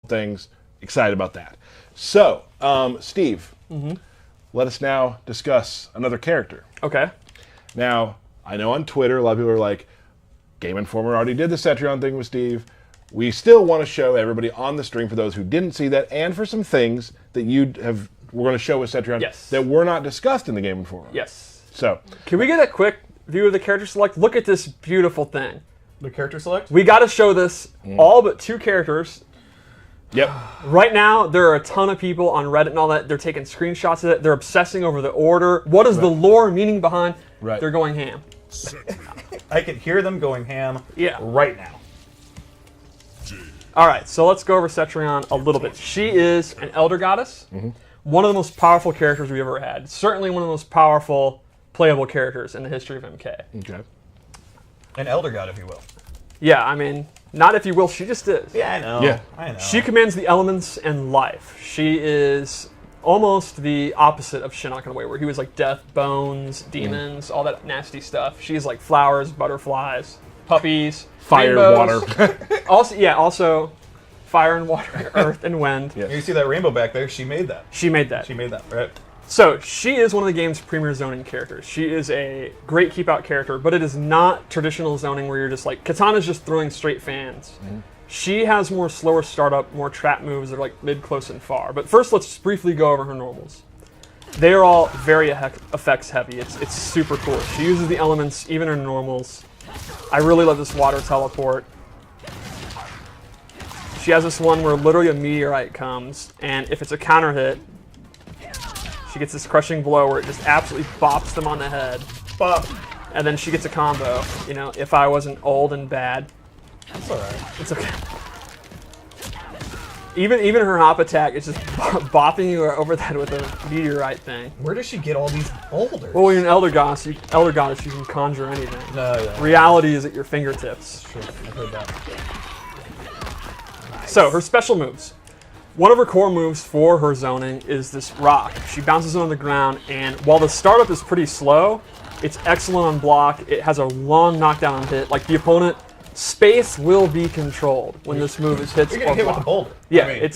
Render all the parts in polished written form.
things. Excited about that. So, Steve, let us now discuss another character. Okay. Now, I know on Twitter, a lot of people are like, Game Informer already did the Cetrion thing with Steve. We still want to show everybody on the stream, for those who didn't see that, and for some things that we're going to show with Cetrion that were not discussed in the Game Informer. Yes. So, can we get a quick view of the character select? Look at this beautiful thing. The character select? We got to show this all but 2 characters. Yep. Right now, there are a ton of people on Reddit and all that. They're taking screenshots of it. They're obsessing over the order. What is the lore meaning behind? Right. They're going ham. I can hear them going ham right now. All right, so let's go over Cetrion a little bit. She is an elder goddess. One of the most powerful characters we've ever had. Certainly one of the most powerful playable characters in the history of MK. Okay. An elder god, if you will. Yeah, I mean, not if you will, she just is. Yeah, I know. Yeah. I know. She commands the elements and life. She is almost the opposite of Shinnok in a way, where he was like death, bones, demons, all that nasty stuff. She's like flowers, butterflies, puppies, Fire, rainbows. water. also fire and water, earth and wind. Yeah. You see that rainbow back there? She made that. She made that. She made that, right? So she is one of the game's premier zoning characters. She is a great keep-out character, but it is not traditional zoning where you're just like, Katana's just throwing straight fans. She has more slower startup, more trap moves that are like mid, close, and far. But first, let's briefly go over her normals. They are all very effects heavy. It's super cool. She uses the elements, even her normals. I really love this water teleport. She has this one where literally a meteorite comes, and if it's a counter hit, she gets this crushing blow where it just absolutely bops them on the head. Bop. And then she gets a combo. You know, if I wasn't old and bad. It's alright. It's okay. Even her hop attack is just bopping you over the head with a meteorite thing. Where does she get all these boulders? Well, when you're an elder goddess, you can conjure anything. No, yeah. Reality is at your fingertips. True. I've heard that. Nice. So, her special moves. One of her core moves for her zoning is this rock. She bounces it on the ground, and while the startup is pretty slow, it's excellent on block. It has a long knockdown on hit. Like, the opponent, space will be controlled when this move is hit. You're going to hit with a boulder. Yeah, I mean,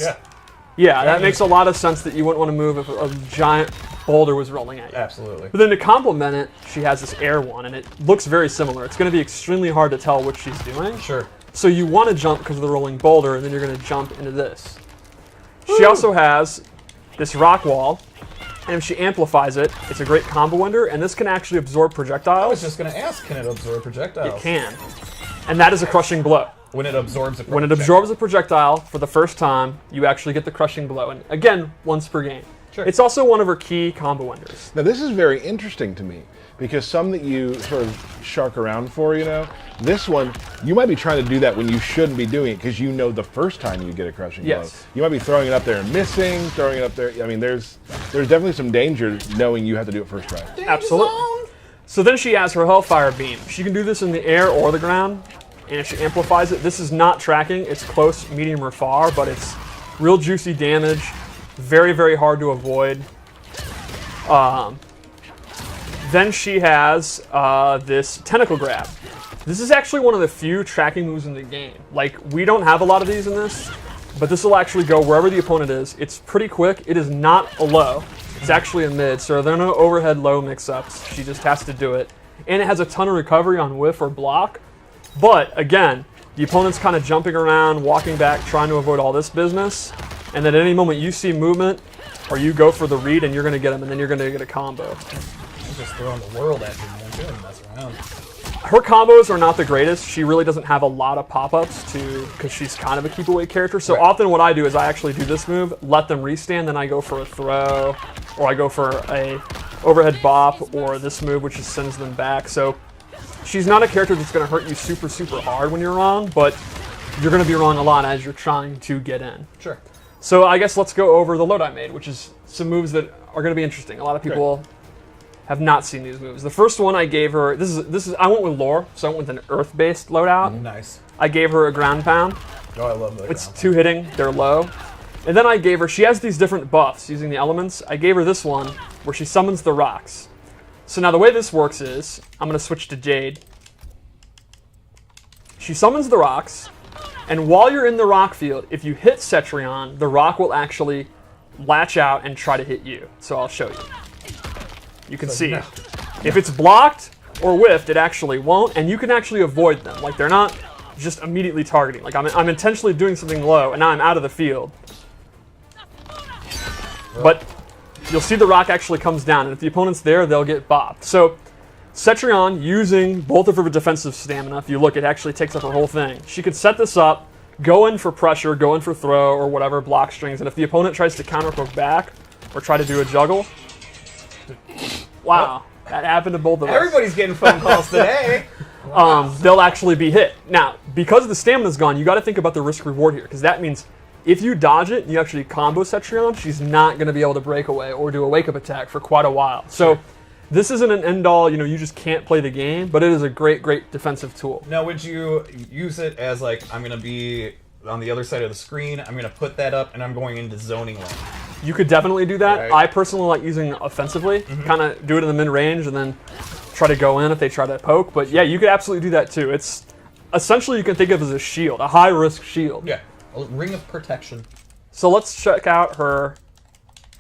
yeah, that makes a lot of sense that you wouldn't want to move if a giant boulder was rolling at you. Absolutely. But then to complement it, she has this air one, and it looks very similar. It's going to be extremely hard to tell what she's doing. Sure. So you want to jump because of the rolling boulder, and then you're going to jump into this. She also has this rock wall, and if she amplifies it, it's a great combo ender, and this can actually absorb projectiles. I was just going to ask, can it absorb projectiles? It can. And that is a crushing blow. When it absorbs a projectile. When it absorbs a projectile for the first time, you actually get the crushing blow. And again, once per game. Sure. It's also one of her key combo enders. Now, this is very interesting to me, because some that you sort of shark around for, you know, this one, you might be trying to do that when you shouldn't be doing it, because you know the first time you get a crushing blow. You might be throwing it up there and missing, throwing it up there. I mean, there's definitely some danger knowing you have to do it first try. Absolutely. So then she has her Hellfire Beam. She can do this in the air or the ground, and if she amplifies it, this is not tracking. It's close, medium, or far, but it's real juicy damage. Very, very hard to avoid. Then she has this Tentacle Grab. This is actually one of the few tracking moves in the game. Like, we don't have a lot of these in this, but this will actually go wherever the opponent is. It's pretty quick. It is not a low. It's actually a mid, so there are no overhead low mix-ups. She just has to do it. And it has a ton of recovery on whiff or block. But, again, the opponent's kind of jumping around, walking back, trying to avoid all this business. And then at any moment you see movement, or you go for the read, and you're going to get him, and then you're going to get a combo. I'm just throwing the world at you, man. She doesn't mess around. Her combos are not the greatest. She really doesn't have a lot of pop-ups because she's kind of a keep-away character. So often what I do is I actually do this move, let them restand, then I go for a throw, or I go for a overhead bop, or this move which just sends them back. So she's not a character that's going to hurt you super, super hard when you're wrong, but you're going to be wrong a lot as you're trying to get in. Sure. So I guess let's go over the load I made, which is some moves that are going to be interesting. A lot of people have not seen these moves. The first one I gave her, this is I went with lore, so I went with an earth-based loadout. Nice. I gave her a ground pound. Oh, I love that. It's 2 hitting, they're low. And then I gave her, she has these different buffs using the elements. I gave her this one where she summons the rocks. So now the way this works is, I'm going to switch to Jade. She summons the rocks, And while you're in the rock field, if you hit Cetrion, the rock will actually latch out and try to hit you. So I'll show you. You can see. No. If it's blocked or whiffed, it actually won't, and you can actually avoid them. Like, they're not just immediately targeting. Like, I'm intentionally doing something low, and now I'm out of the field. But you'll see the rock actually comes down, and if the opponent's there, they'll get bopped. So Cetrion, using both of her defensive stamina, if you look, it actually takes up her whole thing. She could set this up, go in for pressure, go in for throw, or whatever, block strings, and if the opponent tries to counter poke back, or try to do a juggle, wow, that happened to both of us. Everybody's getting phone calls today. They'll actually be hit. Now, because the stamina's gone, you got to think about the risk-reward here, because that means if you dodge it and you actually combo Cetrion, she's not going to be able to break away or do a wake-up attack for quite a while. So this isn't an end-all, you just can't play the game, but it is a great, great defensive tool. Now, would you use it as, like, I'm going to be on the other side of the screen, I'm going to put that up, and I'm going into zoning lane? You could definitely do that. Right. I personally like using it offensively, kind of do it in the mid-range and then try to go in if they try to poke. But yeah, you could absolutely do that too. It's essentially, you can think of it as a shield, a high-risk shield. Yeah, a ring of protection. So let's check out her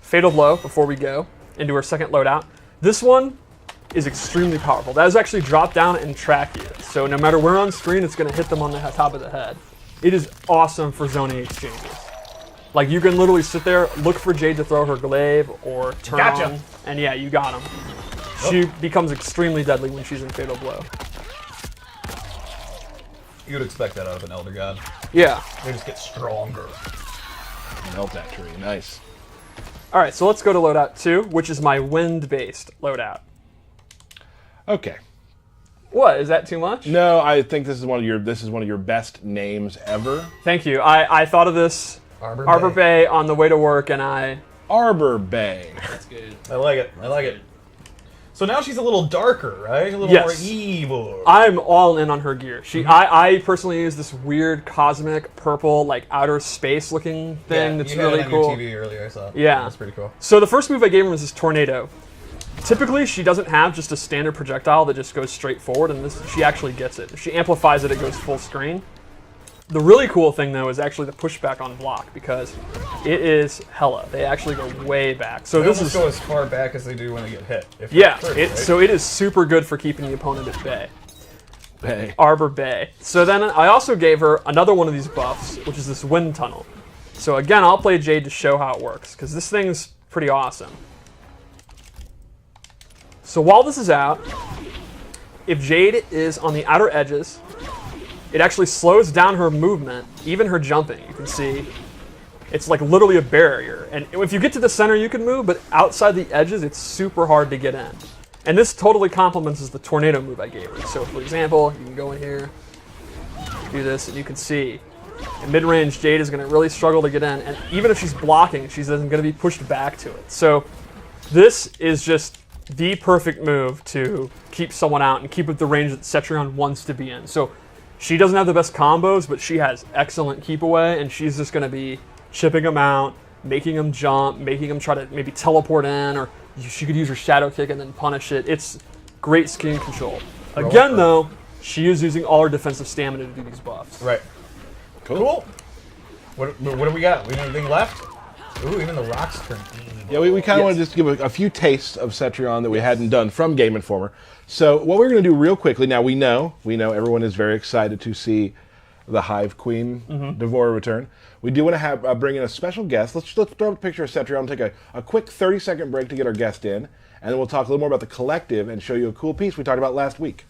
Fatal Blow before we go into her second loadout. This one is extremely powerful. That is actually drop down and track you. So no matter where on screen, it's going to hit them on the top of the head. It is awesome for zoning exchanges. Like, you can literally sit there, look for Jade to throw her glaive or turn on, and yeah, you got him. She becomes extremely deadly when she's in Fatal Blow. You'd expect that out of an Elder God. Yeah. They just get stronger. Melt that tree. Nice. All right, so let's go to loadout 2, which is my wind-based loadout. Okay. What, is that too much? No, I think this is one of your best names ever. Thank you. I thought of this Arbor Bay on the way to work, and Arbor Bay. That's good. I like it. I like it. So now she's a little darker, right? A little more evil. I'm all in on her gear. I personally use this weird cosmic purple, like outer space looking thing that's really had it cool. on your TV earlier, I saw. Yeah. That's pretty cool. So the first move I gave her was this tornado. Typically, she doesn't have just a standard projectile that just goes straight forward, and she actually gets it. If she amplifies it, it goes full screen. The really cool thing, though, is actually the pushback on block, because it is hella. They actually go way back. So They this almost is go as far back as they do when they get hit. So it is super good for keeping the opponent at bay. Bay. Arbor Bay. So then I also gave her another one of these buffs, which is this wind tunnel. So again, I'll play Jade to show how it works, because this thing's pretty awesome. So while this is out, if Jade is on the outer edges, it actually slows down her movement, even her jumping. You can see it's like literally a barrier. And if you get to the center, you can move, but outside the edges, it's super hard to get in. And this totally complements the tornado move I gave her. So for example, you can go in here, do this, and you can see in mid-range, Jade is going to really struggle to get in. And even if she's blocking, she's going to be pushed back to it. So this is just the perfect move to keep someone out and keep with the range that Cetrion wants to be in. So she doesn't have the best combos, but she has excellent keep away, and she's just going to be chipping them out, making them jump, making them try to maybe teleport in, or she could use her shadow kick and then punish it. It's great skin control. Again, though, she is using all her defensive stamina to do these buffs. Right. Cool. What do we got? We have anything left? Ooh, even the rocks turn evil. Yeah, we kind of want to just give a few tastes of Cetrion that we hadn't done from Game Informer. So what we're going to do real quickly, now we know everyone is very excited to see the Hive Queen Devora return. We do want to have bring in a special guest. Let's throw up a picture of Cetrion, take a quick 30-second break to get our guest in, and then we'll talk a little more about the collective and show you a cool piece we talked about last week.